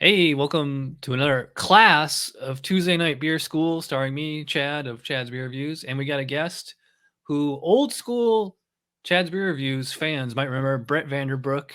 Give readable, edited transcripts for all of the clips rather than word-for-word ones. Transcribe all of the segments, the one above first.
Hey, welcome to another class of Tuesday Night Beer School, starring me, Chad of Chad's Beer Reviews, and we got a guest who old school Chad's Beer Reviews fans might remember, Brett Vanderbrook.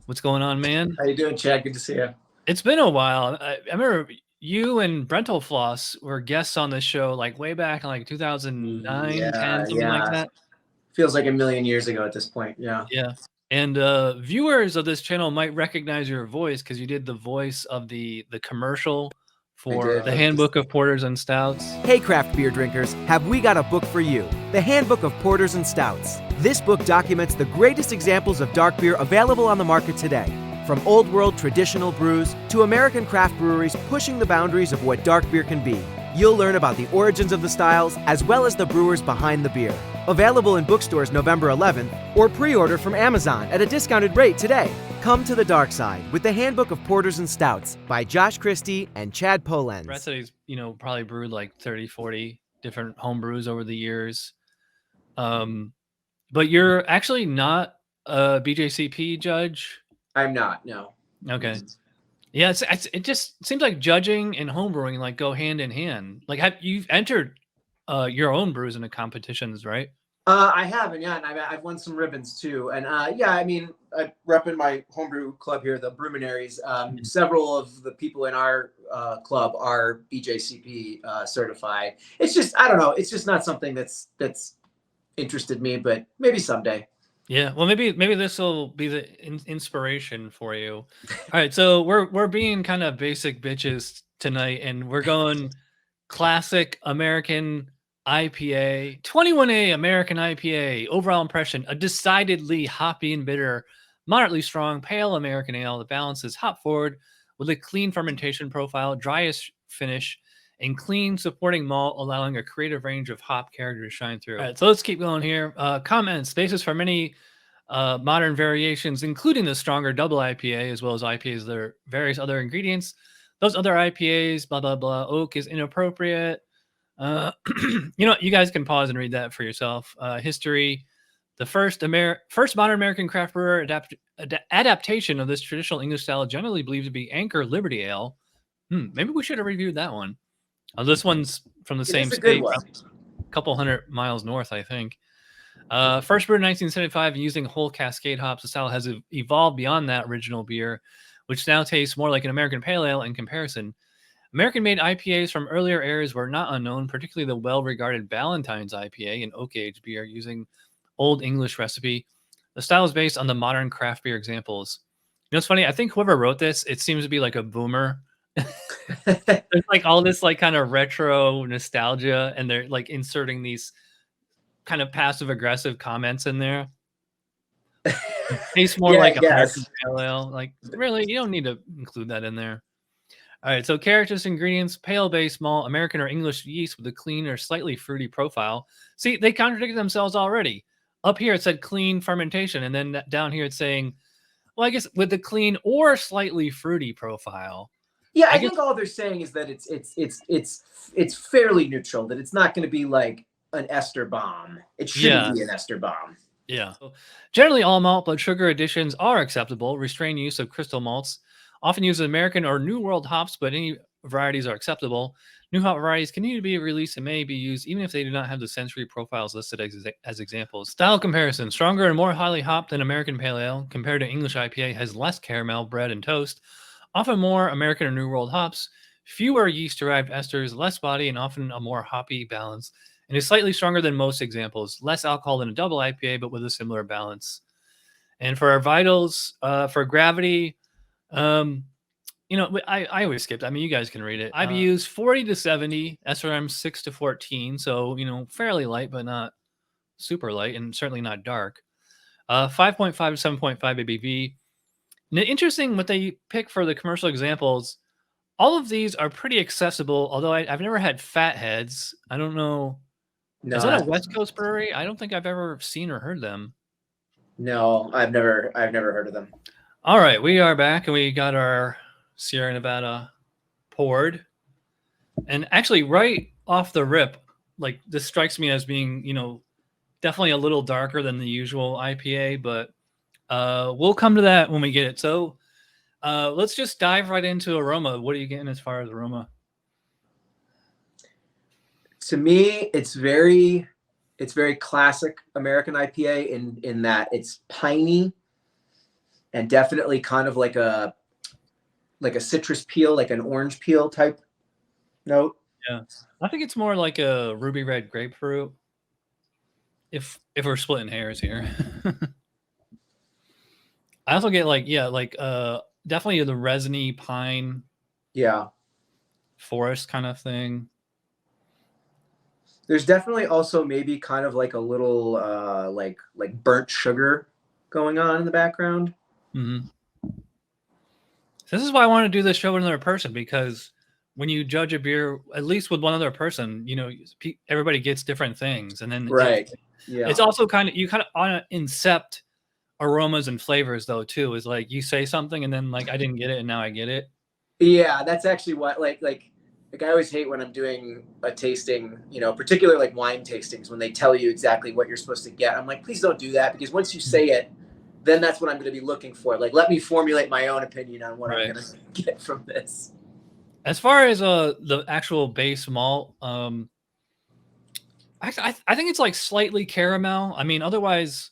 What's going on, man? How you doing, Chad? Good to see you. It's been a while. I remember you and 𝗏𝗏𝗏 were guests on this show like way back in like 2009, 10, something like that. Feels like a million years ago at this point. Yeah. Yeah. And viewers of this channel might recognize your voice because you did the voice of the commercial for the Handbook of Porters and Stouts. Hey craft beer drinkers, have we got a book for you? The Handbook of Porters and Stouts. This book documents the greatest examples of dark beer available on the market today. From old world traditional brews to American craft breweries pushing the boundaries of what dark beer can be. You'll learn about the origins of the styles as well as the brewers behind the beer. Available in bookstores November 11th or pre-order from Amazon at a discounted rate today. Come to the dark side with the Handbook of Porters and Stouts by Josh Christie and Chad Polenz. Brett said he's, probably brewed like 30, 40 different home brews over the years. But you're actually not a BJCP judge? I'm not, no. Okay. Yeah, it just seems like judging and homebrewing like go hand in hand. Like, you've entered your own brews into competitions, right? I haven't, yeah, and I've won some ribbons too. And yeah, I mean, I rep in my homebrew club here, the 𝗏𝗏𝗏𝗏𝗏. Several of the people in our club are BJCP certified. It's just, I don't know, it's just not something that's interested me, but maybe someday. Yeah, well, maybe this will be the inspiration for you. All right, so we're being kind of basic bitches tonight, and we're going classic American IPA, 21A American IPA. Overall impression: a decidedly hoppy and bitter, moderately strong, pale American ale that balances hop forward with a clean fermentation profile, dryish finish, and clean supporting malt, allowing a creative range of hop character to shine through. All right, so let's keep going here. Comments: basis for many modern variations, including the stronger double IPA, as well as IPAs that are various other ingredients. Those other IPAs, blah, blah, blah. Oak is inappropriate. You guys can pause and read that for yourself. History: the first modern American craft brewer adaptation of this traditional English style, generally believed to be 𝗢𝗾𝓲𝓭𝓮𝓵𝓲𝓷 ale. Maybe we should have reviewed that one. This one's from the same state, a couple 100 miles north, I think. First brewed in 1975 using whole Cascade hops, the style has evolved beyond that original beer, which now tastes more like an American pale ale in comparison. American-made IPAs from earlier eras were not unknown, particularly the well-regarded Ballantine's IPA, an oak-aged beer using Old English recipe. The style is based on the modern craft beer examples. It's funny, I think whoever wrote this, it seems to be like a boomer. There's like all this like kind of retro nostalgia, and they're like inserting these kind of passive-aggressive comments in there. Tastes more like American pale ale. Like, really, you don't need to include that in there. All right, so characteristic ingredients: pale base malt, American or English yeast with a clean or slightly fruity profile. See, they contradicted themselves already. Up here it said clean fermentation, and then down here it's saying, well, I guess with the clean or slightly fruity profile. Yeah, I think all they're saying is that it's fairly neutral. That it's not going to be like an ester bomb. It shouldn't be an ester bomb. Yeah. Generally, all malt blood sugar additions are acceptable. Restrained use of crystal malts often uses American or New World hops, but any varieties are acceptable. New hop varieties continue to be released and may be used even if they do not have the sensory profiles listed as examples. Style comparison: stronger and more highly hopped than American pale ale compared to English IPA, has less caramel, bread, and toast. Often more American or New World hops, fewer yeast-derived esters, less body, and often a more hoppy balance. And is slightly stronger than most examples. Less alcohol than a double IPA, but with a similar balance. And for our vitals, for gravity, I always skipped. I mean, you guys can read it. IBUs 40 to 70, SRM 6 to 14. So, fairly light, but not super light, and certainly not dark. 5.5 to 7.5 ABV. Now, interesting what they pick for the commercial examples. All of these are pretty accessible, although I've never had Fatheads. I don't know. No, is that a West Coast brewery? I don't think I've ever seen or heard them. No, I've never heard of them. All right, we are back, and we got our Sierra Nevada poured. And actually, right off the rip, like, this strikes me as being, definitely a little darker than the usual IPA, but we'll come to that when we get it. So Let's just dive right into aroma. What are you getting as far as aroma? To me, it's very classic American IPA in that it's piney and definitely kind of like a citrus peel, like an orange peel type note. Yeah, I think it's more like a ruby red grapefruit. If we're splitting hairs here. I also get like definitely the resiny pine, forest kind of thing. There's definitely also maybe kind of like a little like burnt sugar going on in the background. Mm-hmm. This is why I want to do this show with another person, because when you judge a beer, at least with one other person, you know, everybody gets different things, and then it's also kind of, you kind of want to incept aromas and flavors though too. Is like you say something and then like I didn't get it and now I get it. Yeah, that's actually what like I always hate when I'm doing a tasting, you know, particularly like wine tastings, when they tell you exactly what you're supposed to get. I'm like, please don't do that, because once you say it, then that's what I'm going to be looking for. Like, let me formulate my own opinion on what I'm going to get from this. As far as the actual base malt, I think it's like slightly caramel. I mean, otherwise,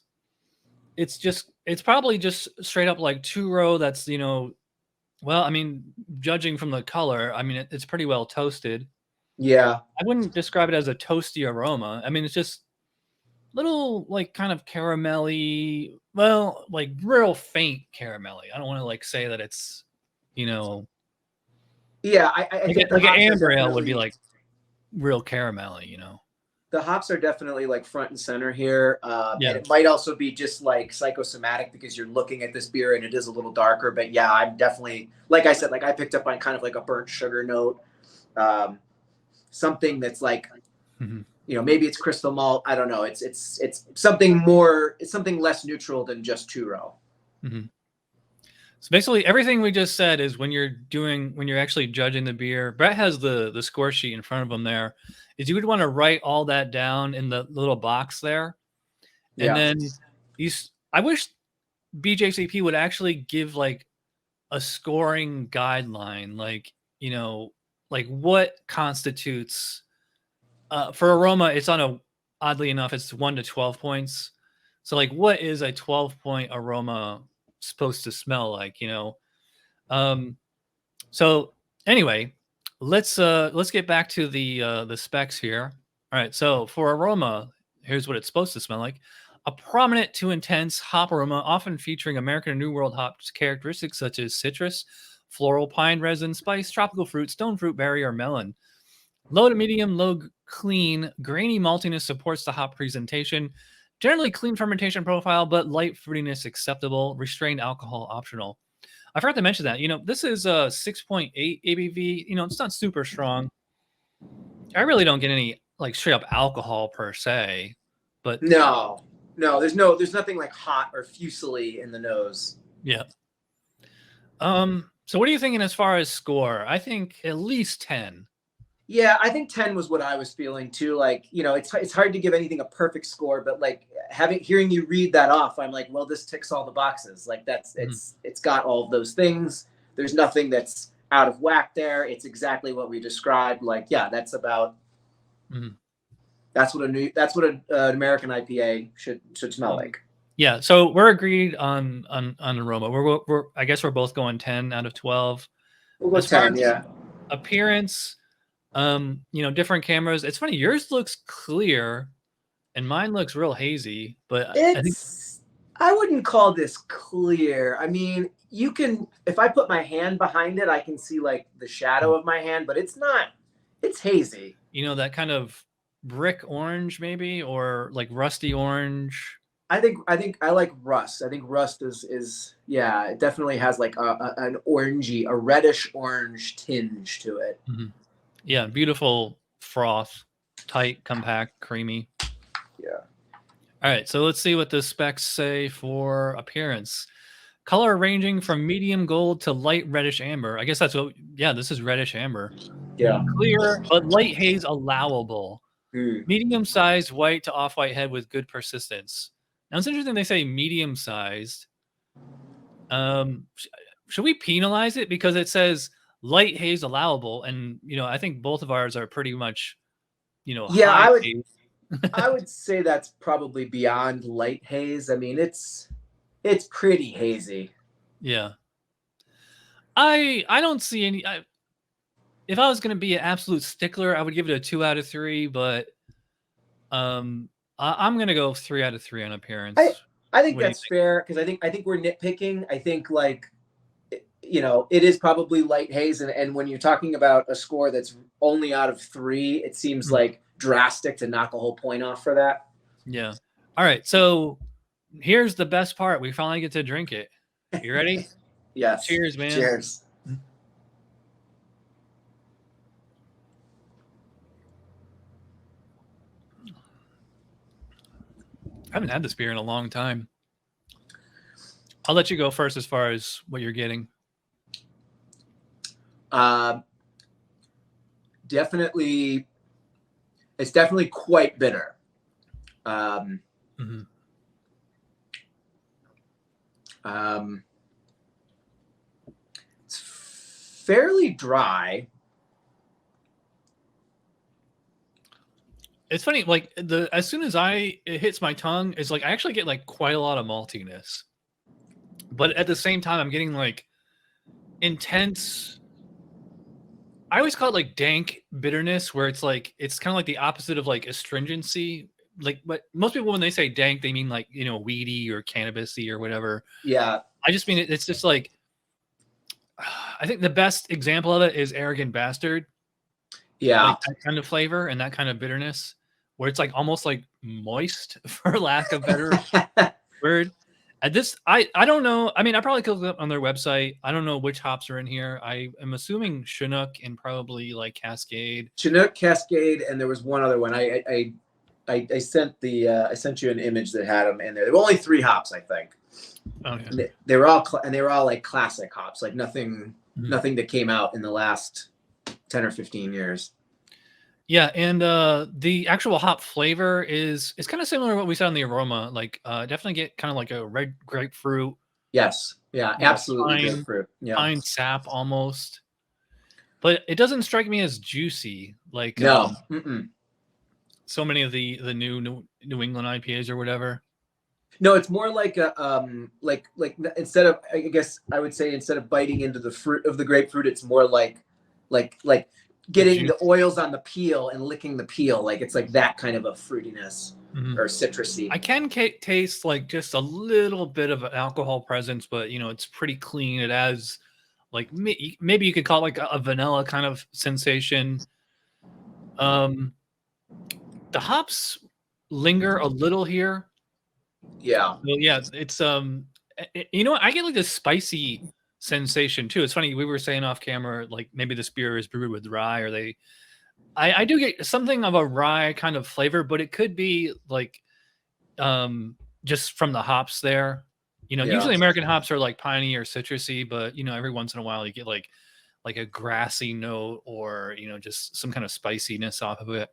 it's probably just straight up like 𝗔𝗺𝗏𝗿𝗹𝗹. That's, you know, well, I mean, judging from the color, I mean, it's pretty well toasted. Yeah, I wouldn't describe it as a toasty aroma. I mean, it's just little like kind of caramelly, well, like real faint caramelly. I don't want to like say that it's, you know, yeah. I think like an amber ale would be like real caramelly, you know. The hops are definitely like front and center here. And it might also be just like psychosomatic because you're looking at this beer and it is a little darker. But yeah, I'm definitely, like I said, like I picked up on kind of like a burnt sugar note, something that's like, you know, maybe it's crystal malt. I don't know. It's something more. It's something less neutral than just 𝗔𝗺𝗏𝗏. So basically, everything we just said is when you're actually judging the beer. Brett has the score sheet in front of him there. Is you would want to write all that down in the little box there, and then I wish BJCP would actually give like a scoring guideline, like, you know, like what constitutes for aroma. It's on a, oddly enough, it's 1 to 12 points. So like, what is a 12-point aroma supposed to smell like, you know? So anyway, let's get back to the specs here. All right, so for aroma, here's what it's supposed to smell like: a prominent to intense hop aroma, often featuring American and New World hops characteristics such as citrus, floral, pine, resin, spice, tropical fruit, stone fruit, berry, or melon. Low to medium, low clean, grainy maltiness supports the hop presentation. Generally clean fermentation profile, but light fruitiness acceptable. Restrained alcohol optional. I forgot to mention that. You know, this is a 6.8 ABV. You know, it's not super strong. I really don't get any like straight up alcohol per se, but no, there's nothing like hot or fusily in the nose. Yeah. So what are you thinking as far as score? I think at least 10. Yeah, I think 10 was what I was feeling too. Like, you know, it's hard to give anything a perfect score, but like hearing you read that off, I'm like, well, this ticks all the boxes. Like that's it's got all of those things. There's nothing that's out of whack there. It's exactly what we described. Like, yeah, that's about that's what an American IPA should smell like. Yeah, so we're agreed on aroma. We're I guess we're both going 10 out of 12. We'll go 10, yeah. Appearance, you know, different cameras. It's funny, yours looks clear and mine looks real hazy, but I wouldn't call this clear. I mean, you can, if I put my hand behind it, I can see like the shadow of my hand, but it's hazy. You know, that kind of brick orange maybe, or like rusty orange. I think I like rust. I think rust is yeah, it definitely has like an orangey, a reddish orange tinge to it. Yeah, beautiful froth, tight, compact, creamy. Yeah. All right, so let's see what the specs say for appearance. Color ranging from medium gold to light reddish amber. I guess that's what, yeah, this is reddish amber. Yeah. Clear, but light haze allowable. Medium-sized white to off-white head with good persistence. Now, it's interesting they say medium-sized. should we penalize it because it says light haze allowable, and I think both of ours are pretty much Yeah, high haze. I would say that's probably beyond light haze. I mean, it's pretty hazy. Yeah. I don't see any. If I was going to be an absolute stickler, I would give it a 2 out of 3. But I'm going to go 3 out of 3 on appearance. I think that's fair because I think we're nitpicking. I think it is probably light haze, and when you're talking about a score that's only out of 3, it seems like drastic to knock a whole point off for that. Yeah. All right. So here's the best part. We finally get to drink it. You ready? Yes. Cheers, man. Cheers. I haven't had this beer in a long time. I'll let you go first as far as what you're getting. Definitely, it's definitely quite bitter. It's fairly dry. It's funny, like as soon as it hits my tongue, it's like I actually get like quite a lot of maltiness, but at the same time, I'm getting like intense. I always call it like dank bitterness, where it's like it's kind of like the opposite of like astringency. Like, but most people when they say dank, they mean like weedy or cannabisy or whatever. Yeah, I just mean it's just like I think the best example of it is Arrogant Bastard. Yeah, like that kind of flavor and that kind of bitterness, where it's like almost like moist, for lack of a better word. At this, I don't know. I mean, I probably could look up on their website. I don't know which hops are in here. I am assuming Chinook and probably like Cascade. Chinook, Cascade, and there was one other one. I sent I sent you an image that had them in there. There were only 3 hops, I think. Oh yeah. And they were all like classic hops, like nothing that came out in the last 10 or 15 years. Yeah, and the actual hop flavor is kind of similar to what we saw in the aroma. Like definitely get kind of like a red grapefruit. Yes. Yeah, absolutely. Grapefruit. Yeah. Pine sap almost. But it doesn't strike me as juicy like no. So many of the new New England IPAs or whatever. No, it's more like a like instead of, I guess I would say, instead of biting into the fruit of the grapefruit, it's more like getting the oils on the peel and licking the peel. Like it's like that kind of a fruitiness or citrusy. I can taste like just a little bit of an alcohol presence, but it's pretty clean. It has like maybe you could call it like a vanilla kind of sensation. The hops linger a little here. Yeah. Well, yeah, it's I get like this spicy sensation too. It's funny, we were saying off camera, like maybe this beer is brewed with rye, or I do get something of a rye kind of flavor, but it could be like just from the hops there. Usually American hops are like piney or citrusy, but every once in a while you get like a grassy note, or just some kind of spiciness off of it.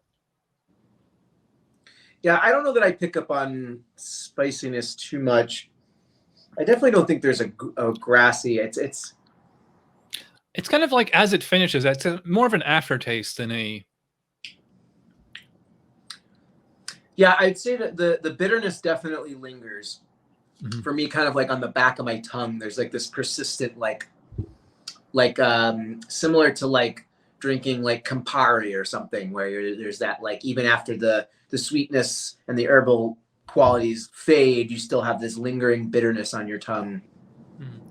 Yeah, I don't know that I pick up on spiciness too much. I definitely don't think there's a grassy. It's kind of like as it finishes, it's more of an aftertaste than a. Yeah, I'd say that the bitterness definitely lingers for me, kind of like on the back of my tongue. There's like this persistent, like similar to like drinking like Campari or something, where there's that, like, even after the sweetness and the herbal qualities fade, you still have this lingering bitterness on your tongue.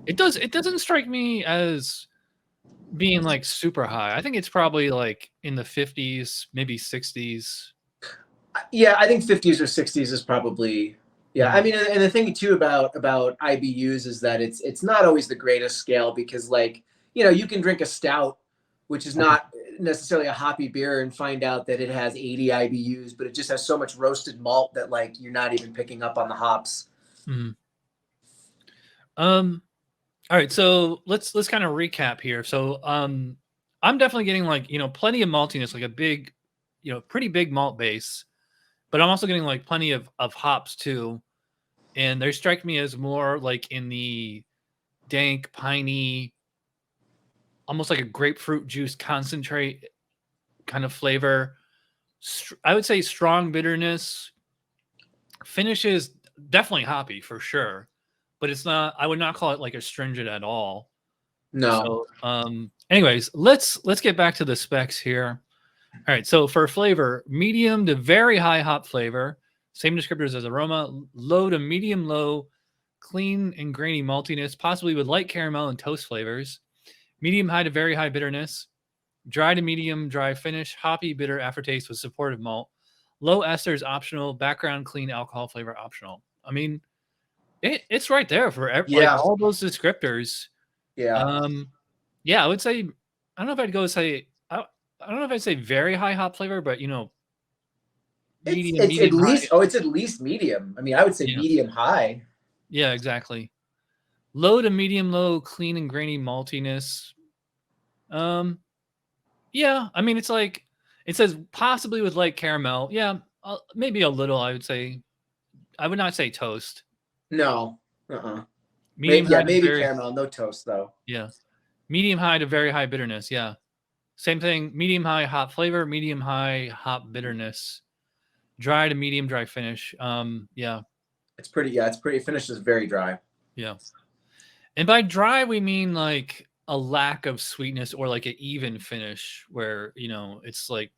It doesn't strike me as being like super high. I think it's probably like in the 50s, maybe 60s. Yeah, I think 50s or 60s is probably. Yeah, I mean, and the thing too about IBUs is that it's not always the greatest scale, because like, you can drink a stout, which is not necessarily a hoppy beer, and find out that it has 80 IBUs, but it just has so much roasted malt that like you're not even picking up on the hops. All right, so let's kind of recap here. So I'm definitely getting like plenty of maltiness, like a big pretty big malt base, but I'm also getting like plenty of hops too, and they strike me as more like in the dank, piney, almost like a grapefruit juice concentrate kind of flavor. I would say strong bitterness. Finish is definitely hoppy for sure, but it's not. I would not call it like astringent at all. No. So, anyways, let's get back to the specs here. All right. So for flavor, medium to very high hop flavor. Same descriptors as aroma. Low to medium low, clean and grainy maltiness, possibly with light caramel and toast flavors. Medium high to very high bitterness. Dry to medium dry finish. Hoppy bitter aftertaste with supportive malt. Low esters optional. Background clean alcohol flavor optional. I mean, it's right there for like all those descriptors. Yeah. Yeah, I would say, I don't know if I'd go say, I don't know if I'd say very high hop flavor, but you know, It's medium at least high. it's at least medium. I mean, I would say medium high. Yeah, exactly. Low to medium low, clean and grainy maltiness. Yeah, I mean, it's like, it says possibly with light caramel. Yeah, maybe a little, I would say. I would not say toast. No. Medium Maybe caramel, no toast though. Yeah. Medium high to very high bitterness. Yeah. Same thing. Medium high hop flavor, medium high hop bitterness. Dry to medium dry finish. Yeah. It's pretty. Finish is very dry. Yeah. And by dry, we mean like a lack of sweetness or like an even finish where, you know, it's like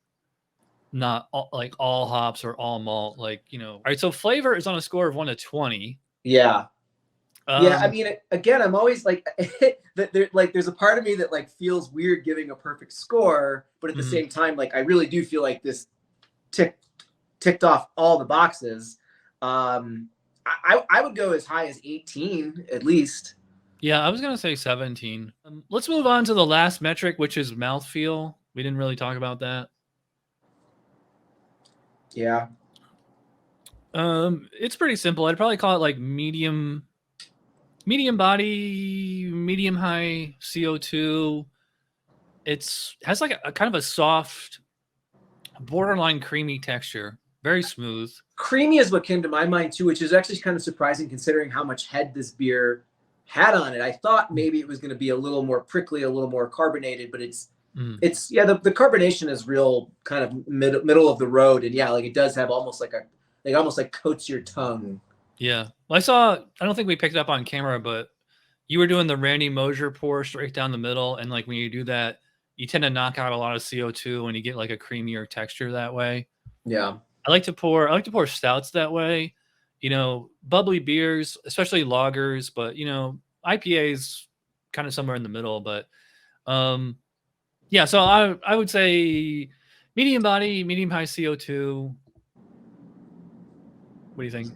not like all hops or all malt. Like, you know. All right. So flavor is on a score of 1 to 20. Yeah. Yeah, I mean, again, I'm always like, there's a part of me that like feels weird giving a perfect score, but at the same time, like I really do feel like this ticked off all the boxes. I would go as high as 18 at least. Yeah, I was gonna say 17. Let's move on to the last metric, which is mouthfeel. We didn't really talk about that. Yeah. It's pretty simple. I'd probably call it like medium body, medium high CO2. Has like a kind of a soft, borderline creamy texture. Very smooth. Creamy is what came to my mind too, which is actually kind of surprising considering how much head this beer had on it. I thought maybe it was going to be a little more prickly, a little more carbonated, but it's the carbonation is real kind of middle of the road, and yeah, like it does have almost like coats your tongue. Yeah. Well, I don't think we picked up on camera, but you were doing the Randy Mosher pour straight down the middle. And like when you do that, you tend to knock out a lot of CO2 and you get like a creamier texture that way. Yeah. I like to pour stouts that way, you know, bubbly beers, especially lagers, but you know, IPAs kind of somewhere in the middle. But yeah, so I would say medium body, medium high CO2. What do you think?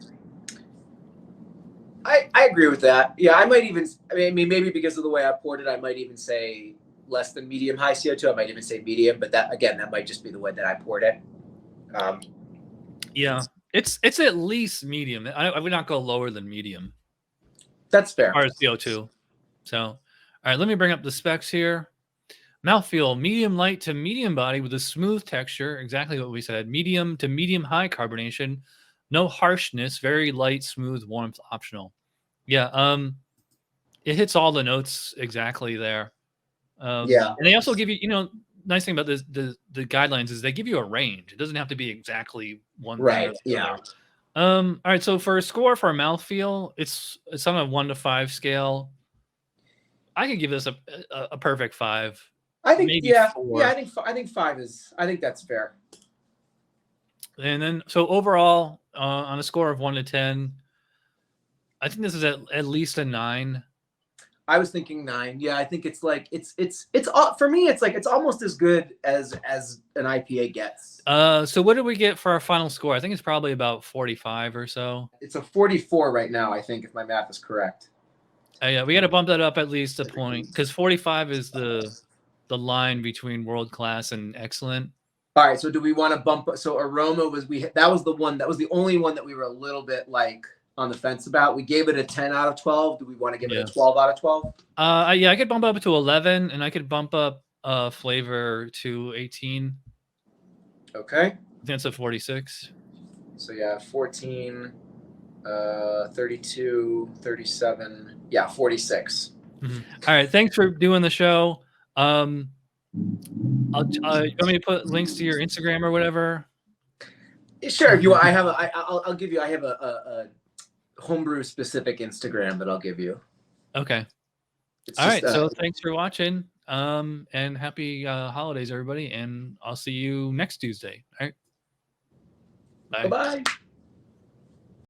I agree with that. Yeah, I mean, maybe because of the way I poured it, I might even say less than medium high CO2. I might even say medium, but that might just be the way that I poured it. Yeah, it's at least medium. I would not go lower than medium. That's fair. As far as CO2. So, all right, let me bring up the specs here. Mouthfeel, medium light to medium body with a smooth texture. Exactly what we said. Medium to medium high carbonation. No harshness, very light, smooth, warmth, optional. Yeah, it hits all the notes exactly there. Yeah, and they also give you, you know, nice thing about the guidelines is they give you a range. It doesn't have to be exactly one. Right. Yeah. All right. So for a score for a mouthfeel, it's on a 1 to 5 scale. I could give this a perfect 5. I think maybe 4. Yeah. I think 5 is. I think that's fair. And then, so overall, on a score of 1 to 10, I think this is at least a 9. I was thinking 9. Yeah, I think it's like it's for me. It's like it's almost as good as an IPA gets. So what did we get for our final score? I think it's probably about 45 or so. It's a 44 right now, I think, if my math is correct. Yeah, we got to bump that up at least a point because 45 is the line between world class and excellent. All right, so do we want to bump? So aroma was that was the only one that we were a little bit like on the fence about. We gave it a 10 out of 12. Do we want to give it a 12 out of 12? Yeah, I could bump up to 11, and I could bump up flavor to 18. Okay. I think that's a 46. So yeah, 14, 32, 37. Yeah, 46. All right. Thanks for doing the show. You want me to put links to your Instagram or whatever? Sure. If you want, I'll give you. I have a homebrew specific Instagram that I'll give you. Okay. It's All just, right. So thanks for watching. And happy holidays, everybody. And I'll see you next Tuesday. All right. Bye. Bye-bye.